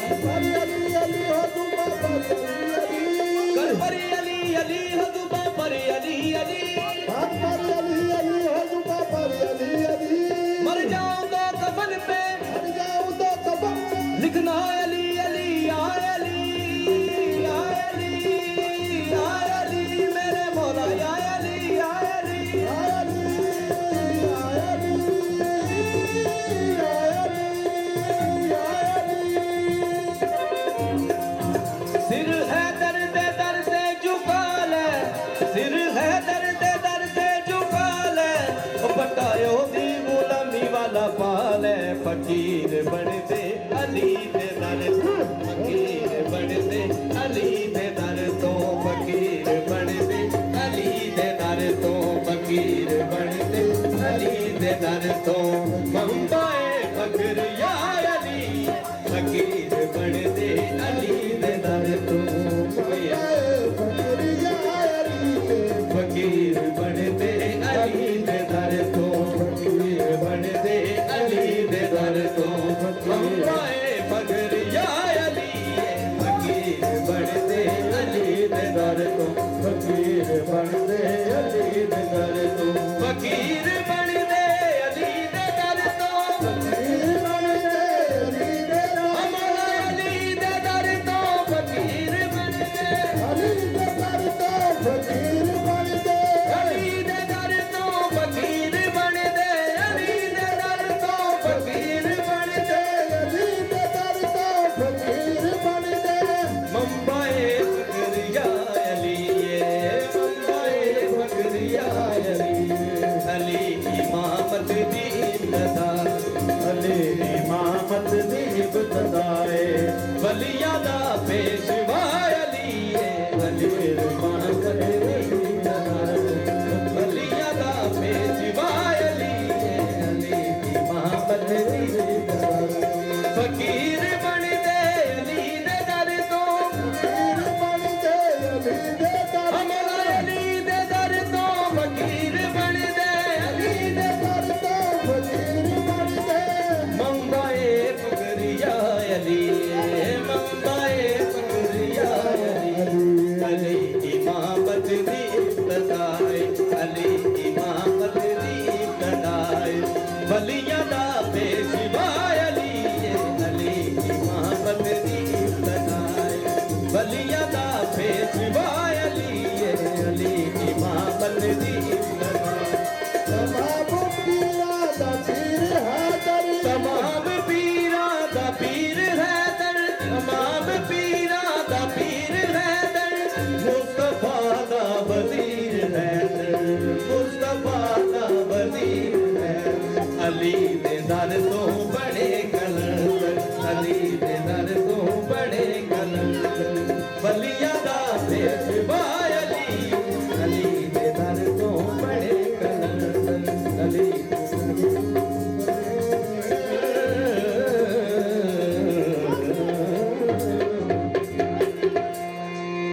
परी अली अली हो दुबा परी अली कर परी अली अली हो दुबा परी अली अली परी अली अली हो दुबा परी अली अली मर जाऊं तो कफन पे मर जाऊं तो कफन पे लिखना अली अली आए अली आए अली आए अली मेरे मौला आए अली आए अली आए अली आए अली आए अली आए अली सिर है दर्द दर्द झुका ले सिर है दर्द दर्द झुका ले बटायो दी गुलामी वाला पाले फकीर बन दे अली दे दर फकीर बन दे अली दे दर तो फकीर बन दे अली दे दर तो फकीर बन दे अली दे दर तो मंबाए फकर या अली फकीर बन दे अली दे दर तो फकीर बन दे अली दे दर तो फकीर बन दे अली दे दर तो मंबाए फकर या अली फकीर बन दे अली दे दर तो फकीर बन दे अली दे दर तो फकीर बन दे अली दे दर तो फकीर बन दे अली दे हमारा अली दे दर तो फकीर बन दे अली दे दर तो फकीर बन दे अली दे दर तो फकीर बन दे अली दे दर तो फकीर बन दे अली दे दर तो फकीर बन दे मुंबई फकरिया अली मुंबई फकरिया अली अली इमामत दी इब्तदा अली इमामत दी इब्तदाए वलिया दा पेश